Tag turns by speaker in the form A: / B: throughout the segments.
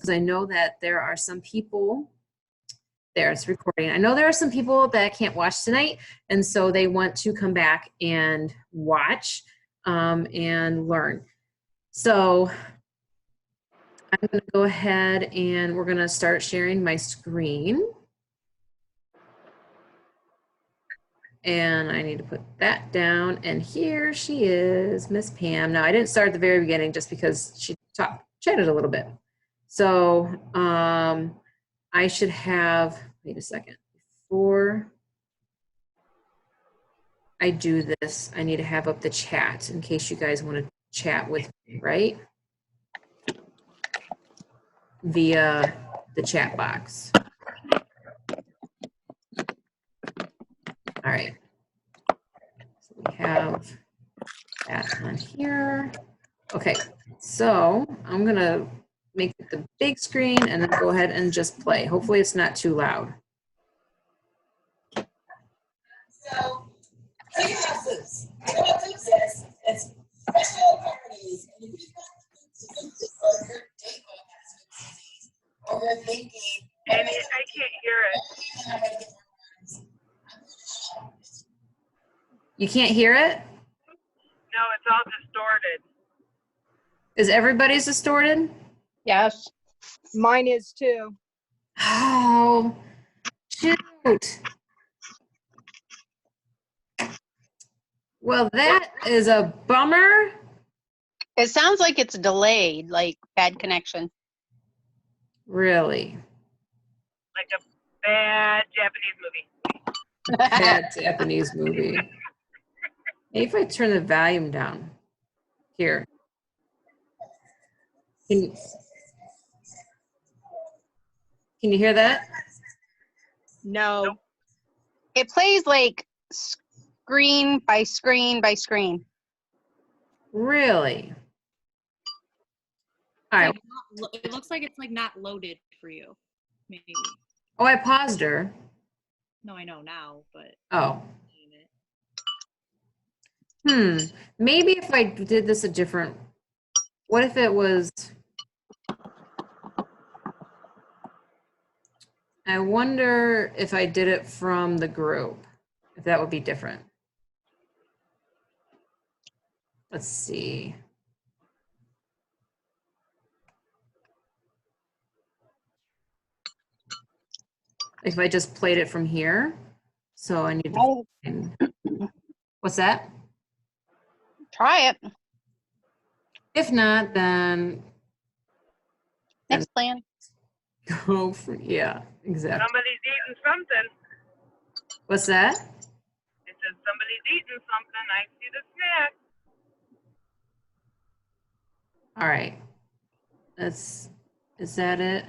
A: because I know that there are some people, it's recording. I know there are some people that can't watch tonight, and so they want to come back and watch and learn. So I'm going to go ahead and we're going to start sharing my screen. And I need to put that down. And here she is, Miss Pam. Now, I didn't start at the very beginning just because she chatted a little bit. So I should have, wait a second, before I do this, I need to have up the chat in case you guys want to chat with me, right? Via the chat box. All right. So we have that on here. Okay, so I'm gonna make it the big screen and then go ahead and just play. Hopefully it's not too loud. So, here you have Fuchs. You know what Fuchs is? It's special parties. And if you've got or your date has Fuchs disease, or you're thinking,
B: Amy, I can't hear it.
A: You can't hear it?
B: No, it's all distorted.
A: Is everybody's distorted?
C: Yes. Mine is too.
A: Oh, shoot. Well, that is a bummer.
D: It sounds like it's delayed, like bad connection.
A: Really?
B: Like a bad Japanese movie.
A: Bad Japanese movie. Maybe if I turn the volume down. Here. Can you hear that?
C: No.
D: It plays like screen by screen by screen.
A: Really? All right.
E: It looks like it's like not loaded for you, maybe.
A: Oh, I paused her.
E: No, I know now, but.
A: Oh. Maybe if I did this a different, what if it was, I wonder if I did it from the group, if that would be different. Let's see. If I just played it from here. So I need to, what's that?
D: Try it.
A: If not, then
D: Next plan.
A: go for, yeah, exactly.
B: Somebody's eating something.
A: What's that?
B: It says somebody's eating something. I see the snack.
A: All right. Is that it?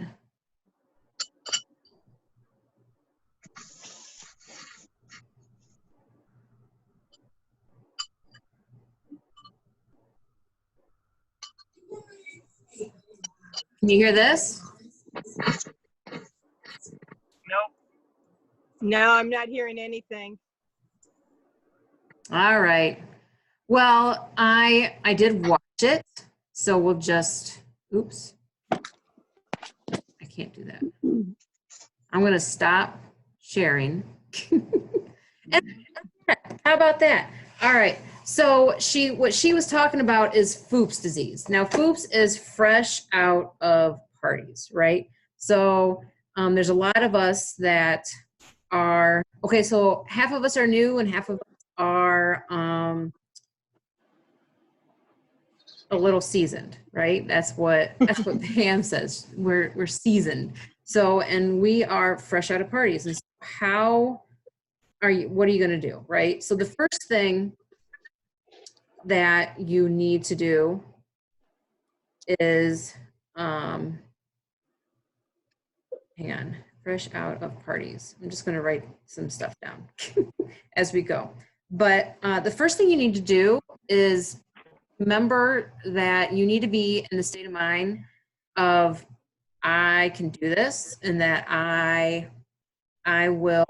A: Can you hear this?
B: Nope.
C: No, I'm not hearing anything.
A: All right. Well, I did watch it, so we'll just, oops. I can't do that. I'm going to stop sharing. And how about that? All right. So what she was talking about is Fuchs disease. Now, Fuchs is fresh out of parties, right? So there's a lot of us that are, okay, so half of us are new and half of us are a little seasoned, right? That's what Pam says. We're seasoned. So, and we are fresh out of parties. And so what are you going to do, right? So the first thing that you need to do is, hang on, fresh out of parties. I'm just going to write some stuff down as we go. But the first thing you need to do is remember that you need to be in the state of mind of, I can do this, and that I will,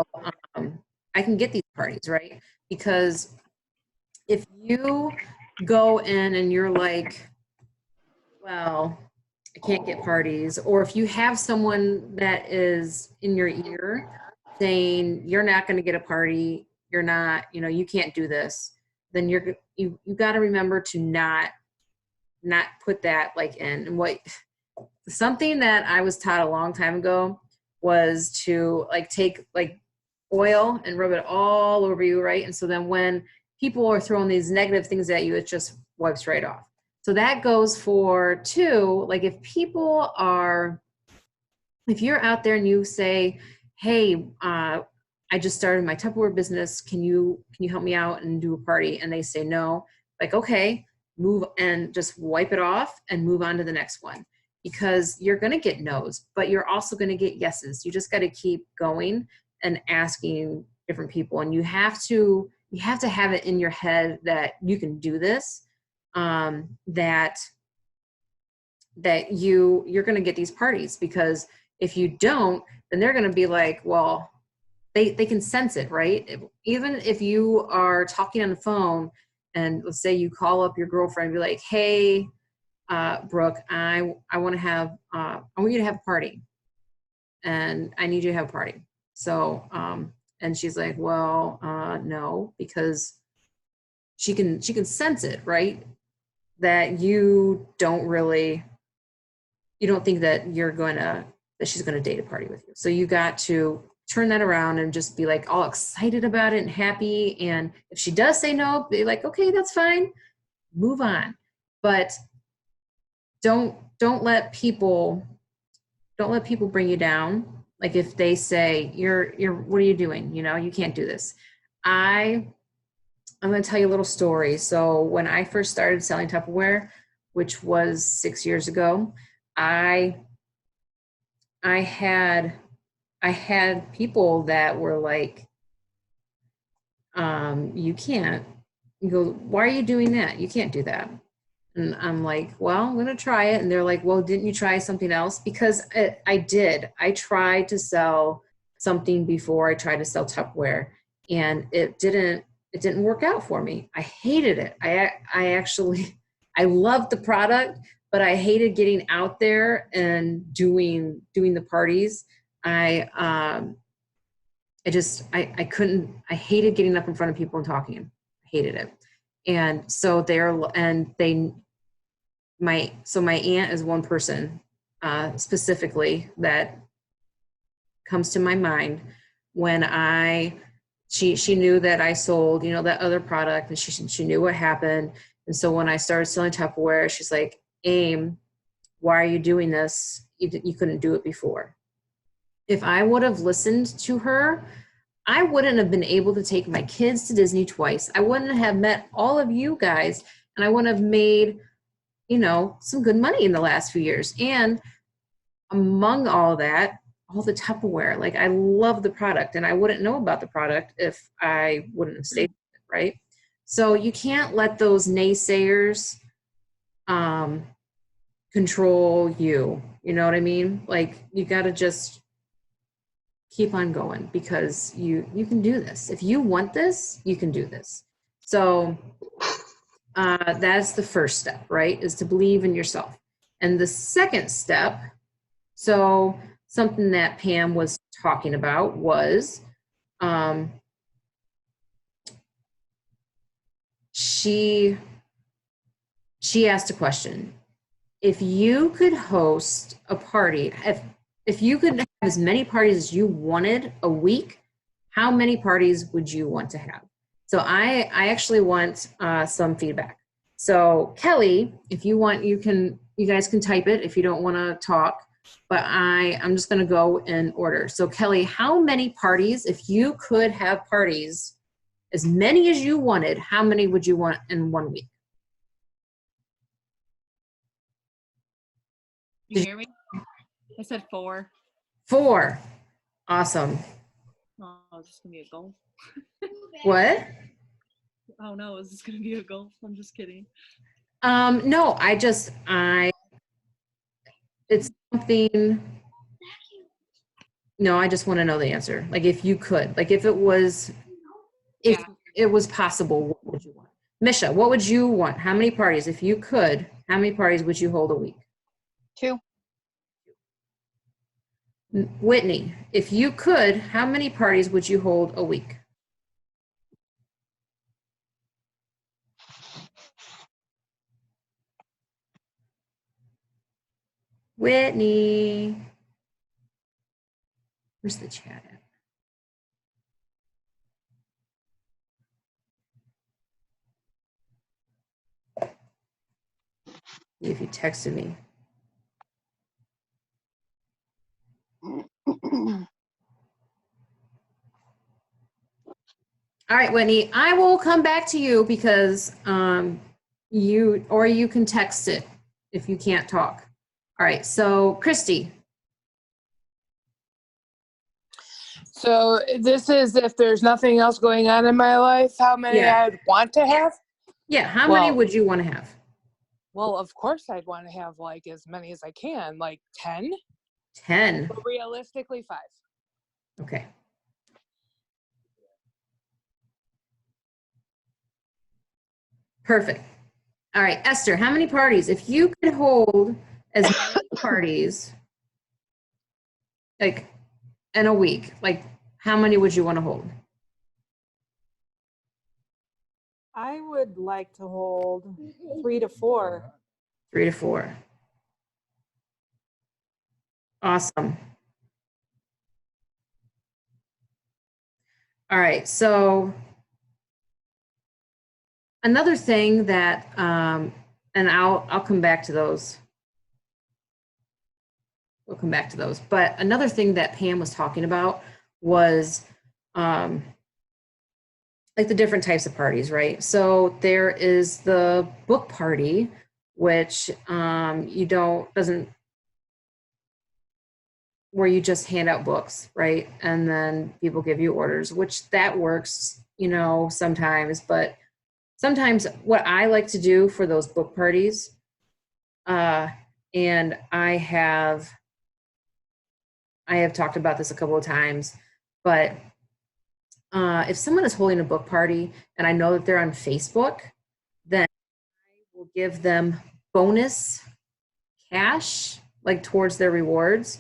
A: I can get these parties, right? Because if you go in and you're like, well, I can't get parties. Or if you have someone that is in your ear saying, you're not going to get a party, you're not, you know, you can't do this, then you got to remember to not put that like in. And something that I was taught a long time ago was to like take like oil and rub it all over you, right? And so then when people are throwing these negative things at you, it just wipes right off. So that goes for too, like if you're out there and you say, hey, I just started my Tupperware business. Can you help me out and do a party? And they say no, like, okay, move and just wipe it off and move on to the next one, because you're going to get no's, but you're also going to get yeses. You just got to keep going and asking different people. And you have to have it in your head that you can do this, that you're going to get these parties, because if you don't, then they're going to be like, well, they can sense it, right? Even if you are talking on the phone and let's say you call up your girlfriend and be like, hey, Brooke, I want you to have a party and I need you to have a party. So, and she's like, well, no, because she can sense it, right? That you don't think that that she's going to date a party with you. So you got to turn that around and just be like all excited about it and happy. And if she does say no, be like, okay, that's fine, move on. But don't let people bring you down. Like if they say you're what are you doing? You know, you can't do this. I'm going to tell you a little story. So when I first started selling Tupperware, which was 6 years ago, I had people that were like, you can't. You go, why are you doing that? You can't do that. And I'm like, well, I'm going to try it. And they're like, well, didn't you try something else? Because I did. I tried to sell something before I tried to sell Tupperware, and it didn't work out for me. I hated it. I loved the product, but I hated getting out there and doing the parties. I hated getting up in front of people and talking. I hated it. And so my aunt is one person specifically that comes to my mind when she knew that I sold, you know, that other product, and she knew what happened. And so when I started selling Tupperware, she's like, Aim, why are you doing this? You couldn't do it before. If I would have listened to her, I wouldn't have been able to take my kids to Disney twice. I wouldn't have met all of you guys, and I wouldn't have made, you know, some good money in the last few years. And among all that, all the Tupperware, like I love the product, and I wouldn't know about the product if I wouldn't have stayed with it, right? So you can't let those naysayers control you. You know what I mean? Like you got to just keep on going, because you can do this. If you want this, you can do this. So that's the first step, right? Is to believe in yourself. And the second step, so something that Pam was talking about was she asked a question. If you could host a party, if you could have as many parties as you wanted a week, how many parties would you want to have? So I actually want some feedback. So Kelly, if you want, you guys can type it if you don't want to talk, but I'm just going to go in order. So Kelly, how many parties, if you could have parties, as many as you wanted, how many would you want in 1 week?
E: You hear me? I said 4.
A: 4. Awesome.
E: Oh, is this gonna be a goal?
A: What?
E: Oh no, is this gonna be a goal? I'm just kidding.
A: No, it's something. No, I just want to know the answer. Like if you could, like if it was possible, what would you want? Misha, what would you want? How many parties, if you could, how many parties would you hold a week?
D: 2.
A: Whitney, if you could, how many parties would you hold a week? Whitney. Where's the chat at? See if you texted me. All right, Whitney, I will come back to you because you can text it if you can't talk. All right, so Christy.
F: So this is if there's nothing else going on in my life, how many
A: Yeah.
F: I'd want to have?
A: Yeah, how many
F: Well-
A: would you want to have?
F: Well, of course I'd want to have like as many as I can, like 10,
A: 10.
F: but realistically 5.
A: Okay. Perfect. All right, Esther, how many parties? If you could hold as many parties, like in a week, like how many would you want to hold?
G: I would like to hold 3 to 4.
A: 3 to 4. Awesome. All right, so another thing that, and I'll come back to those. We'll come back to those. But another thing that Pam was talking about was like the different types of parties, right? So there is the book party, which where you just hand out books, right? And then people give you orders, which that works, sometimes. But sometimes what I like to do for those book parties, and I have talked about this a couple of times, but if someone is holding a book party and I know that they're on Facebook, then I will give them bonus cash, like towards their rewards,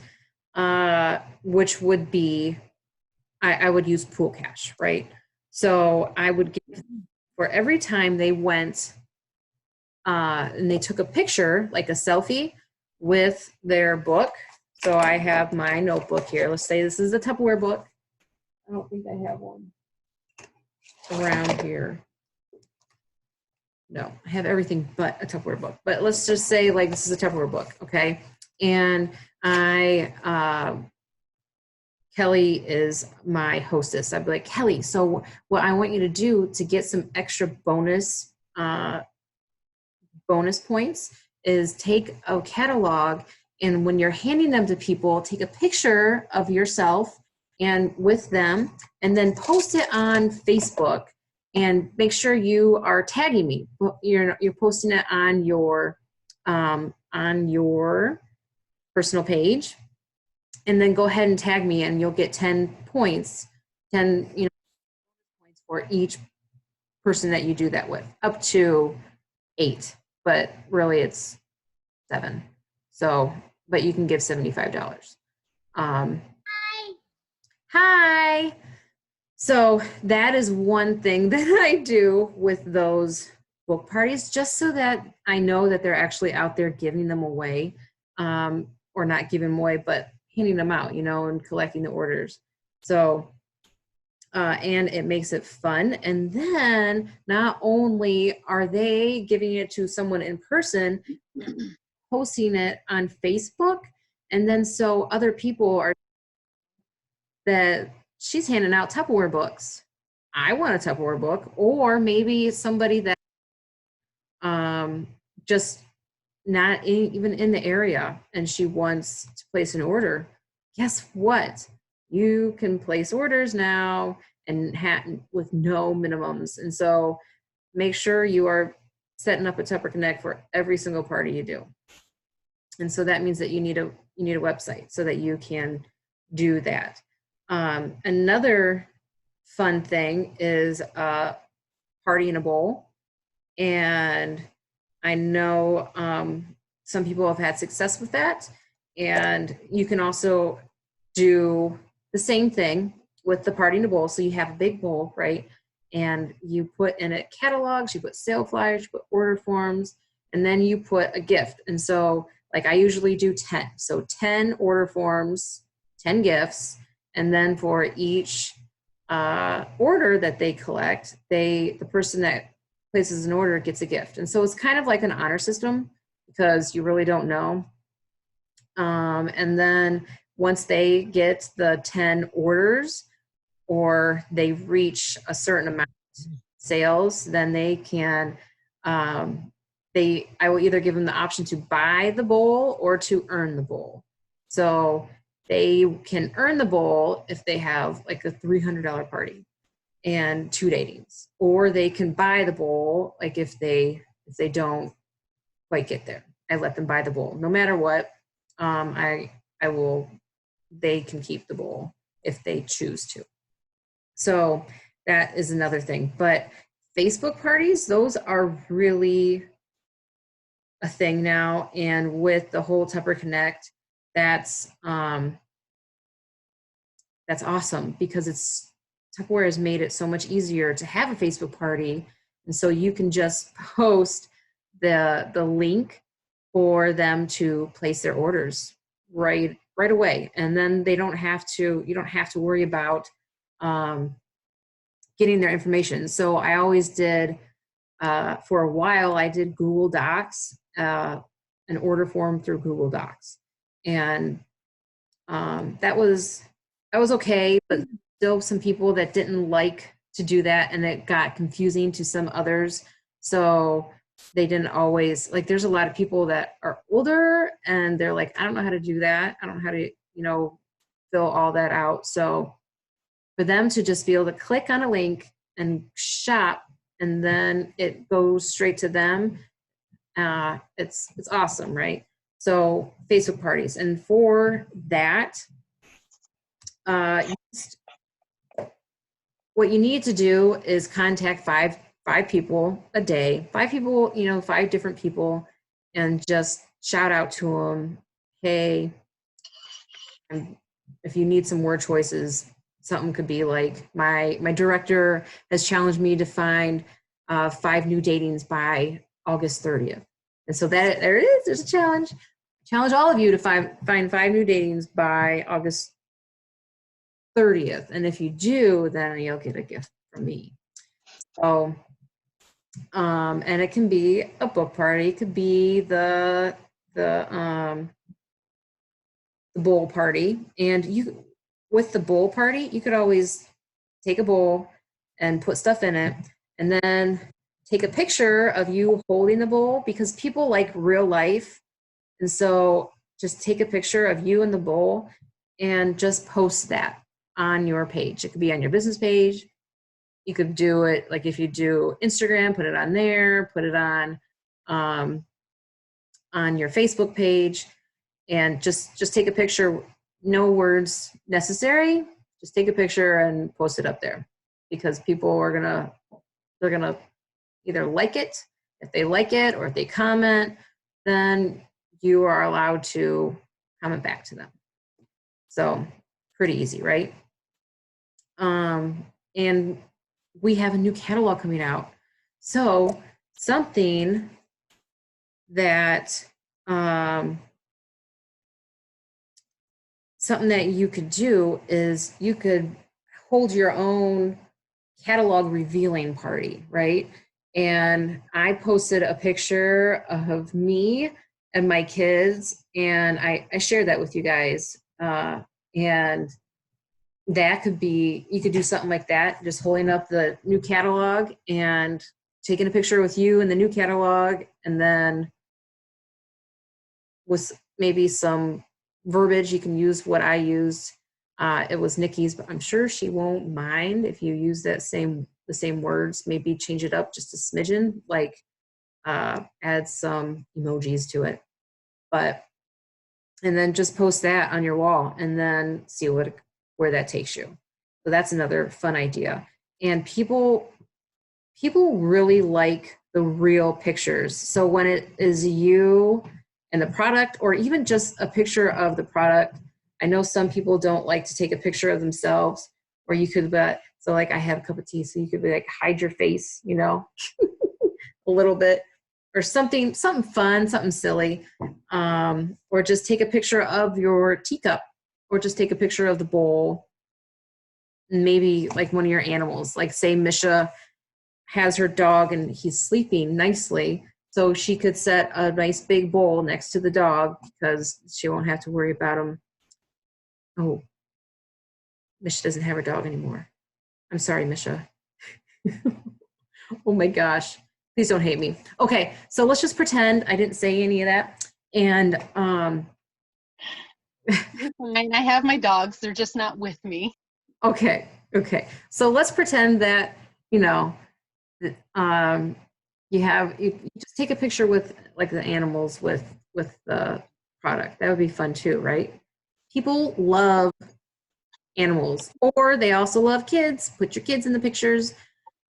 A: which would be, I would use pool cash, right? So I would give, for every time they went and they took a picture, like a selfie with their book. So I have my notebook here. Let's say this is a Tupperware book. I don't think I have one around here. No, I have everything but a Tupperware book. But let's just say like this is a Tupperware book, okay? And Kelly is my hostess. I'd be like, Kelly, so what I want you to do to get some extra bonus points is take a catalog, and when you're handing them to people, take a picture of yourself and with them, and then post it on Facebook, and make sure you are tagging me. You're posting it on your personal page, and then go ahead and tag me, and you'll get 10 points, 10 points for each person that you do that with, up to 8, but really it's 7. So, but you can give $75. Hi. So that is one thing that I do with those book parties, just so that I know that they're actually out there giving them away, or not giving them away, but handing them out, and collecting the orders. So, and it makes it fun. And then not only are they giving it to someone in person, posting it on Facebook, and then so other people are that she's handing out Tupperware books. I want a Tupperware book, or maybe somebody that just not even in the area and she wants to place an order. Guess what? You can place orders now and with no minimums. And so make sure you are setting up a Tupper Connect for every single party you do. And so that means that you need a website so that you can do that. Another fun thing is party in a bowl. And I know some people have had success with that. And you can also do the same thing with the party in a bowl. So you have a big bowl, right? And you put in it catalogs, you put sale flyers, you put order forms, and then you put a gift. And so like I usually do 10. So 10 order forms, 10 gifts. And then for each order that they collect, the person that places an order gets a gift. And so it's kind of like an honor system because you really don't know. And then once they get the 10 orders or they reach a certain amount of sales, then they can, I will either give them the option to buy the bowl or to earn the bowl. So they can earn the bowl if they have like a $300 party and 2 datings, or they can buy the bowl like if they don't quite get there. I let them buy the bowl no matter what. They can keep the bowl if they choose to. So that is another thing. But Facebook parties, those are really a thing now. And with the whole Tupper Connect, that's awesome because Tupperware has made it so much easier to have a Facebook party. And so you can just post the link for them to place their orders right away. And then you don't have to worry about getting their information. So I always did, for a while, I did Google Docs, an order form through Google Docs. And that was okay, but still some people that didn't like to do that, and it got confusing to some others. So they didn't always, like, there's a lot of people that are older and they're like, I don't know how to do that. I don't know how to, fill all that out. So for them to just be able to click on a link and shop, and then it goes straight to them, it's awesome, right? So Facebook parties. And for that, what you need to do is contact five people a day, 5 people, 5 different people, and just shout out to them, hey, and if you need some word choices, something could be like, my director has challenged me to find 5 new datings by August 30th. And so there it is, there's a challenge. Challenge all of you to find 5 new datings by August 30th. And if you do, then you'll get a gift from me. So, and it can be a book party. It could be the bowl party. And with the bowl party, you could always take a bowl and put stuff in it, and then take a picture of you holding the bowl, because people like real life. And so just take a picture of you in the bowl and just post that on your page. It could be on your business page. You could do it, like if you do Instagram, put it on there, put it on your Facebook page, and just take a picture. No words necessary. Just take a picture and post it up there, because people they're gonna either like it. If they like it, or if they comment, then you are allowed to comment back to them. So pretty easy, right? And we have a new catalog coming out. So something that you could do is you could hold your own catalog revealing party, right? And I posted a picture of me and my kids, and I shared that with you guys. And that could be, you could do something like that, just holding up the new catalog and taking a picture with you in the new catalog, and then with maybe some verbiage, you can use what I used. It was Nikki's, but I'm sure she won't mind if you use the same words. Maybe change it up just a smidgen, like add some emojis to it. And then just post that on your wall, and then see where that takes you. So that's another fun idea. And people really like the real pictures. So when it is you and the product, or even just a picture of the product. I know some people don't like to take a picture of themselves, or you could, so like I have a cup of tea, so you could be like, hide your face, you know, a little bit, or something fun, something silly. Or just take a picture of your teacup, or just take a picture of the bowl. Maybe like one of your animals, like say Misha has her dog and he's sleeping nicely. So she could set a nice big bowl next to the dog because she won't have to worry about him. Oh, Misha doesn't have her dog anymore. I'm sorry, Misha. Oh my gosh. Please don't hate me. Okay, so let's just pretend I didn't say any of that. And
D: Fine. I have my dogs. They're just not with me.
A: okay. So let's pretend that, you know, you just take a picture with like the animals with the product. That would be fun too, right? People love animals, or they also love kids. Put your kids in the pictures.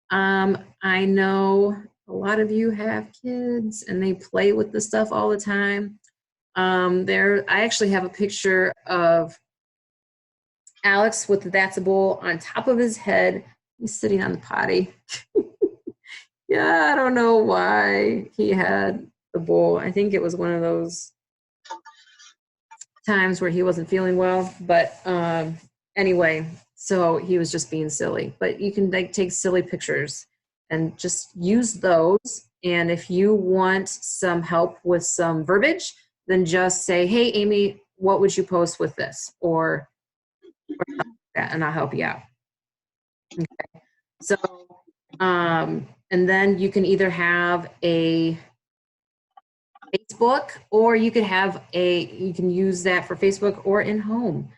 A: I know a lot of you have kids and they play with the stuff all the time. I actually have a picture of Alex with the That's a Bowl on top of his head. He's sitting on the potty. Yeah, I don't know why he had the bowl. I think it was one of those times where he wasn't feeling well. But anyway, so he was just being silly. But you can like take silly pictures and just use those. And if you want some help with some verbiage, then just say, hey, Amy, what would you post with this? Or something like that, and I'll help you out. Okay. So, and then you can either have a Facebook, or you could have you can use that for Facebook or in home,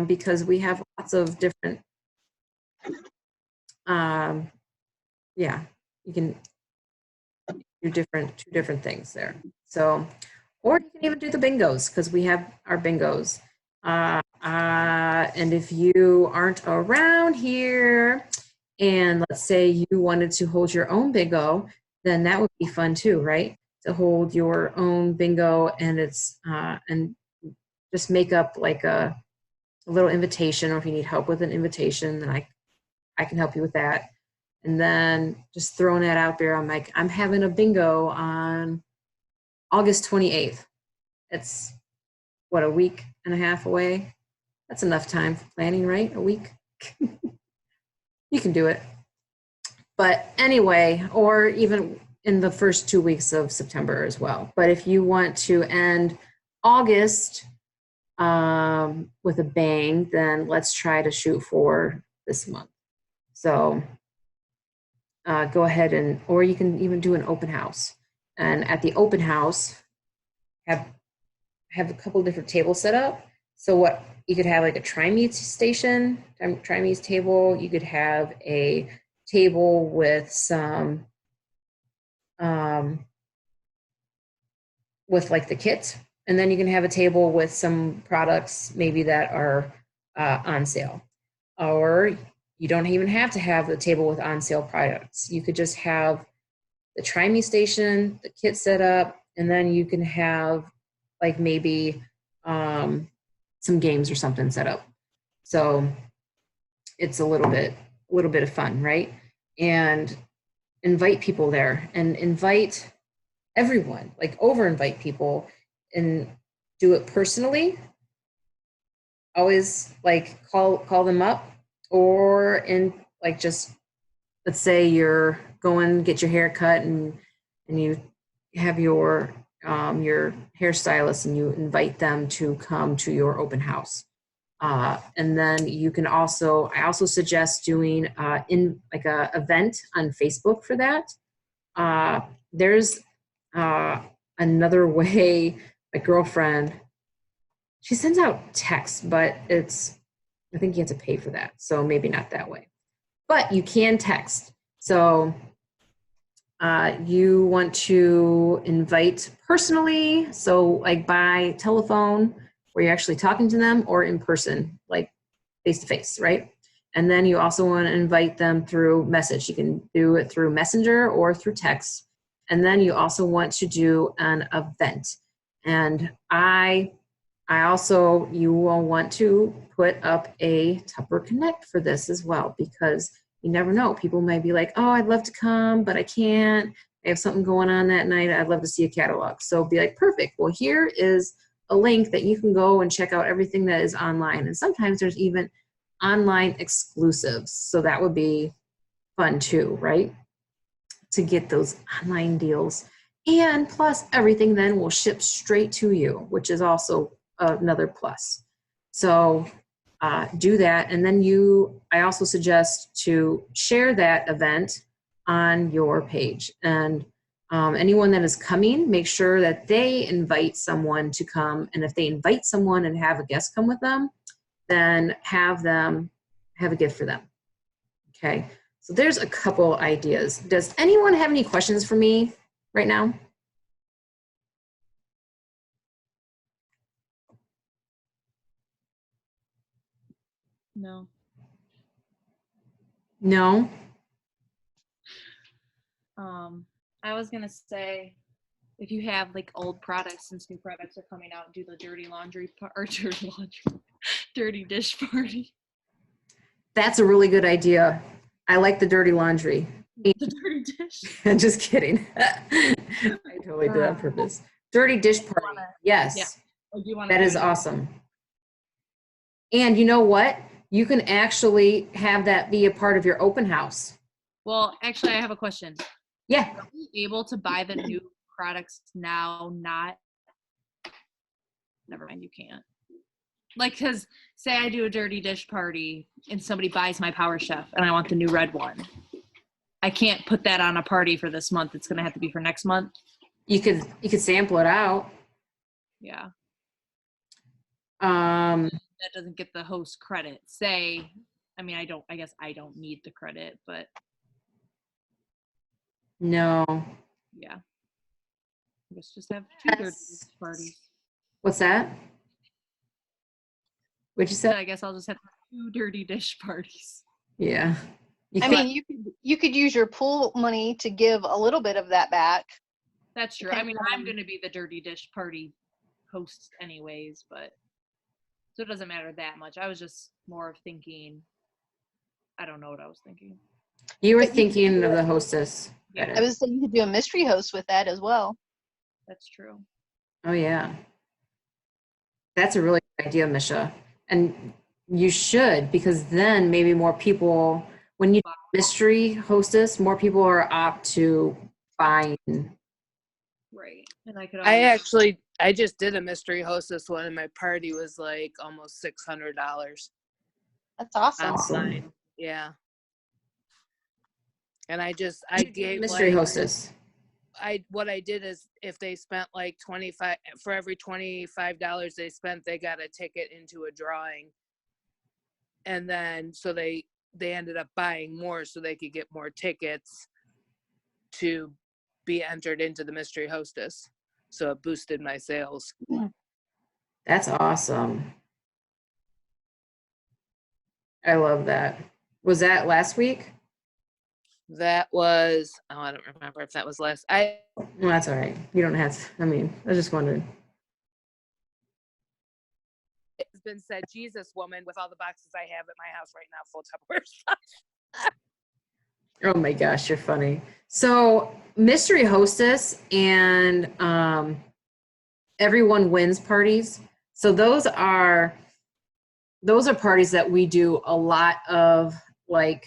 A: because we have lots of different, yeah, you can do two different things there. So, or you can even do the bingos, because we have our bingos. And if you aren't around here, and let's say you wanted to hold your own bingo, then that would be fun too, right? To hold your own bingo, and it's and just make up like a little invitation, or if you need help with an invitation, then I can help you with that. And then just throwing that out there, I'm like, I'm having a bingo on August 28th. It's what, a week and a half away? That's enough time for planning, right? A week. You can do it. But anyway, or even in the first 2 weeks of September as well. But if you want to end August with a bang, then let's try to shoot for this month. So go ahead or you can even do an open house. And at the open house, have a couple different tables set up. So what you could have, like a TriMe's station, TriMe's table. You could have a table with some, with like the kit, and then you can have a table with some products maybe that are on sale. Or you don't even have to have the table with on sale products. You could just have the TriMe's station, the kit set up, and then you can have like maybe some games or something set up. So it's a little bit of fun, right? And invite people there, and invite everyone, like over invite people, and do it personally. Always like call them up, or in like, just let's say you're going get your hair cut, and you have your hairstylist, and you invite them to come to your open house. And then you can I also suggest doing in like a event on Facebook for that. There's another way. My girlfriend, she sends out texts, but I think you have to pay for that. So maybe not that way, but you can text. So you want to invite personally, so like by telephone, where you're actually talking to them, or in person, like face to face, right? And then you also want to invite them through message. You can do it through Messenger or through text. And then you also want to do an event. And I also, you will want to put up a Tupper Connect for this as well, because you never know. People might be like, oh, I'd love to come, but I can't. I have something going on that night. I'd love to see a catalog. So be like, perfect. Well, here is a link that you can go and check out everything that is online. And sometimes there's even online exclusives. So that would be fun too, right? To get those online deals. And plus everything then will ship straight to you, which is also another plus. So do that. And then I also suggest to share that event on your page. And anyone that is coming, make sure that they invite someone to come. And if they invite someone and have a guest come with them, then have a gift for them. Okay. So there's a couple ideas. Does anyone have any questions for me right now?
E: No.
A: No?
E: I was gonna say, if you have like old products, since new products are coming out, do the dirty dirty dish party.
A: That's a really good idea. I like the dirty laundry.
E: The dirty dish.
A: I'm just kidding. I totally did that on purpose. Dirty dish party. Yes.
E: Or do you want
A: That is awesome. And you know what? You can actually have that be a part of your open house.
E: Well, actually, I have a question.
A: Yeah.
E: Are we able to buy the new products now? Never mind, you can't. Like, because say I do a dirty dish party and somebody buys my Power Chef and I want the new red one. I can't put that on a party for this month. It's going to have to be for next month.
A: You could sample it out.
E: Yeah.
A: Um,
E: That doesn't get the host credit. Say, I guess I don't need the credit, but
A: no.
E: yeah. I guess just have two dirty dish parties.
A: What's that? What'd you say?
E: I guess I'll just have 2 dirty dish parties.
A: Yeah.
D: I mean, you could use your pool money to give a little bit of that back.
E: That's true. I mean, I'm going to be the dirty dish party host anyways, but so it doesn't matter that much. I was just more of thinking, I don't know what I was thinking.
A: You were thinking of the hostess.
E: Yeah.
D: I was saying you could do a mystery host with that as well.
E: That's true.
A: Oh, yeah. That's a really good idea, Misha. And you should, because then maybe more people, when you do mystery hostess, more people are apt to buying.
E: Right. And I could
F: I just did a mystery hostess one and my party was like almost $600.
D: That's awesome.
F: Online. Yeah. And I gave
A: Mystery
F: like,
A: hostess.
F: what I did is if they spent like 25 for every $25 they spent, they got a ticket into a drawing. And then so they ended up buying more so they could get more tickets to be entered into the mystery hostess. So it boosted my sales.
A: That's awesome. I love that. Was that last week?
F: That was, I don't remember if that was last.
A: Well, that's all right. You don't have to. I mean, I was just wondering.
F: It's been said, Jesus woman, with all the boxes I have at my house right now, full Tupperware stuff.
A: Oh my gosh, you're funny. So mystery hostess and everyone wins parties. So those are parties that we do a lot of, like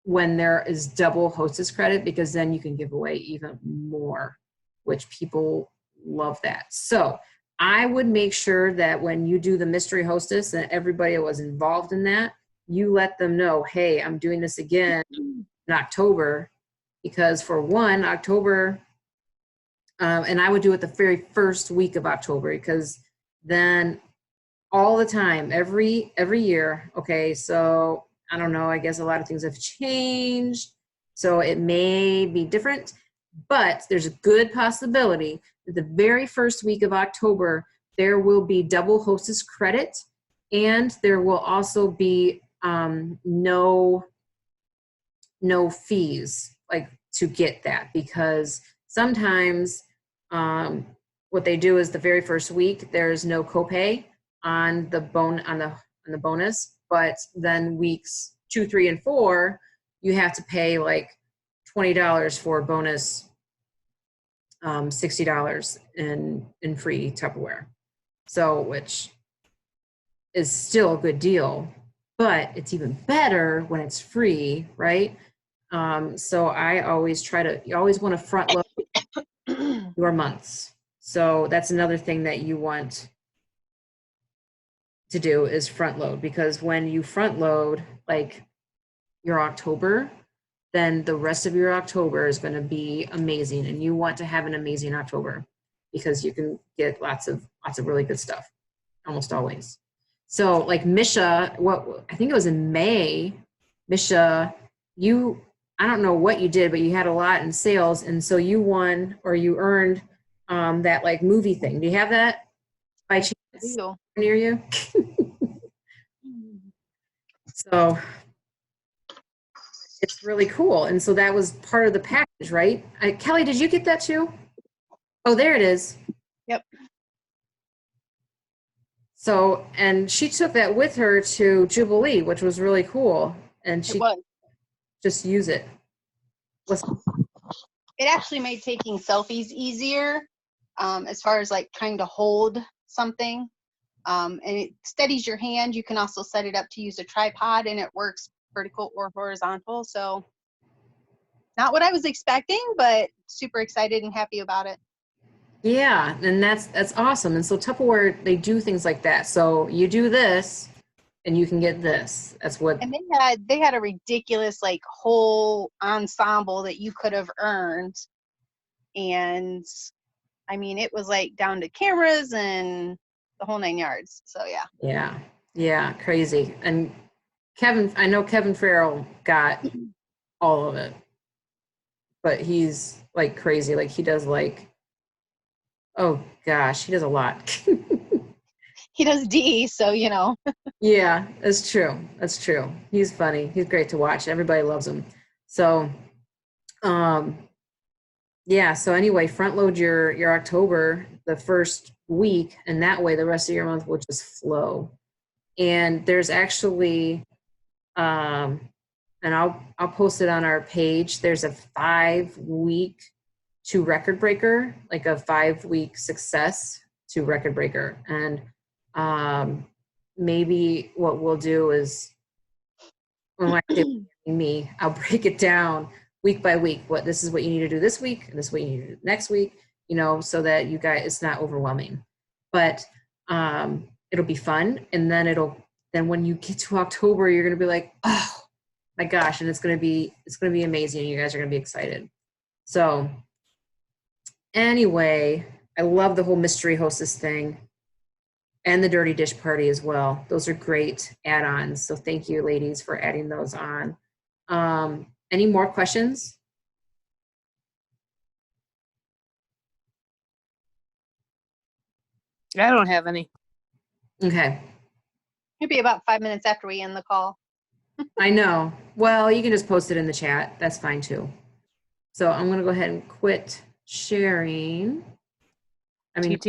A: when there is double hostess credit, because then you can give away even more, which people love that. So I would make sure that when you do the mystery hostess and everybody that was involved in that, you let them know, hey, I'm doing this again in October, because for one, October, and I would do it the very first week of October, because then all the time, every year, okay, so I don't know, I guess a lot of things have changed, so it may be different, but there's a good possibility that the very first week of October, there will be double hostess credit, and there will also be no fees, like, to get that, because sometimes what they do is the very first week, there's no copay on the bonus, but then weeks 2, 3, and 4, you have to pay like $20 for bonus, $60 in free Tupperware. So, which is still a good deal, but it's even better when it's free, right? So I always you always want to front load your months. So that's another thing that you want to do is front load, because when you front load like your October, then the rest of your October is going to be amazing, and you want to have an amazing October because you can get lots of really good stuff almost always. So like Misha, I think it was in May, Misha, I don't know what you did, but you had a lot in sales, and so you won or you earned that like movie thing. Do you have that by chance near you? So it's really cool. And so that was part of the package, right? Kelly, did you get that too? Oh, there it is.
D: Yep.
A: So, and she took that with her to Jubilee, which was really cool. And she just use it.
D: It actually made taking selfies easier, as far as like trying to hold something. And it steadies your hand. You can also set it up to use a tripod, and it works vertical or horizontal. So not what I was expecting, but super excited and happy about it.
A: Yeah, and that's awesome. And so Tupperware, they do things like that. So you do this and you can get this. That's what.
D: And they had a ridiculous like whole ensemble that you could have earned. And I mean, it was like down to cameras and the whole 9 yards. So yeah.
A: Yeah, crazy. And I know Kevin Farrell got all of it, but he's like crazy. Like he does like, oh gosh, he does a lot.
D: He does D, so you know.
A: Yeah, that's true. That's true. He's funny. He's great to watch. Everybody loves him. So, yeah. So anyway, front load your October the first week, and that way the rest of your month will just flow. And there's actually, and I'll post it on our page. There's a 5-week to record breaker, like a 5-week success to record breaker. And maybe what we'll do is when I'll break it down week by week. This is what you need to do this week, and this is what you need to do next week, so that you guys, it's not overwhelming. But it'll be fun. And then when you get to October, you're gonna be like, oh my gosh, and it's gonna be amazing, and you guys are gonna be excited. So anyway, I love the whole mystery hostess thing. And the dirty dish party as well. Those are great add-ons. So thank you, ladies, for adding those on. Any more questions?
F: I don't have any.
A: Okay.
D: Maybe about 5 minutes after we end the call.
A: I know. Well, you can just post it in the chat. That's fine too. So I'm going to go ahead and quit sharing. I mean,